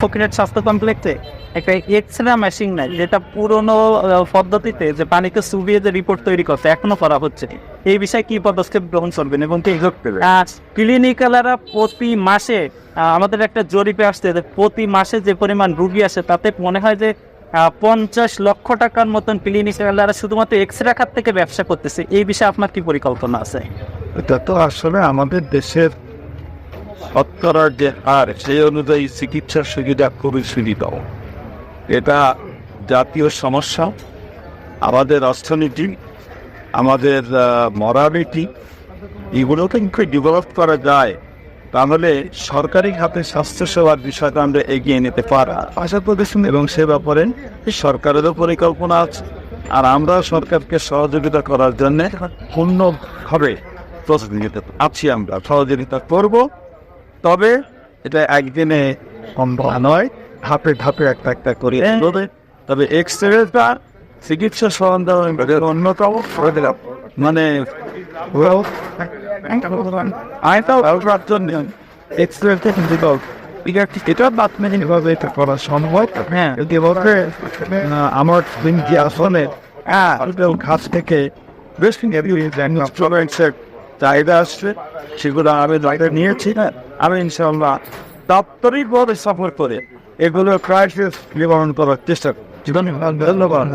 ফকিরহাট স্বাস্থ্য কমপ্লেক্সে একটা এক্সরে মেশিন নাই, যেটা পুরনো পদ্ধতিতে যে পানিকে চুবিয়ে যে রিপোর্ট তৈরি করতে এখনো করা হচ্ছে। এই বিষয়ে কি পদক্ষেপ গ্রহণ করবেন? এবং ক্লিনিক্যালরা প্রতি মাসে আমাদের একটা জরিপে আসছে যে প্রতি মাসে যে পরিমাণ রুগী আসে তাতে মনে হয় যে 50 লক্ষ টাকার মতন ক্লিনিক্যালরা শুধুমাত্র এক্সরে খাত থেকে ব্যবসা করতেছে। এই বিষয়ে আপনার কি পরিকল্পনা আছে? এটা তো আসলে আমাদের দেশের শতকরার যে হার সেই অনুযায়ী চিকিৎসার সুবিধা খুবই সীমিত। এটা জাতীয় সমস্যা। আমাদের অর্থনীতি, আমাদের মরালিটি, এগুলোকে একটু ডেভেলপ করা যায়, তাহলে সরকারি খাতে স্বাস্থ্যসেবার বিষয়টা আমরা এগিয়ে নিতে পারি আশা করতেছি, এবং সে ব্যাপারে সরকারেরও পরিকল্পনা আছে। আর আমরা সরকারকে সহযোগিতা করার জন্য পূর্ণভাবে প্রস্তুতি আছি, আমরা সহযোগিতা করব। তবে এটা একদিনে সম্ভব নয়, ধাপে ধাপে একটা একটা করে এগোবে। তবে এক্সরেটা চিকিৎসা সরঞ্জাম অন্যতম মানে আয়তাও ব্যবসার জন্য এক্সরেটা কিন্তু এটা বাতমানিভাবে এটা করা সম্ভব। হ্যাঁ, আমার আসলে কাছ থেকে বেশ চাহিদা আসছে, সেগুলো আমি নিয়েছি। আমি ইনশাআল্লাহ দাপ্তরিকভাবে সফর করে এগুলো ক্রাইসিস নিবারণ করার চেষ্টা করছি। ধন্যবাদ।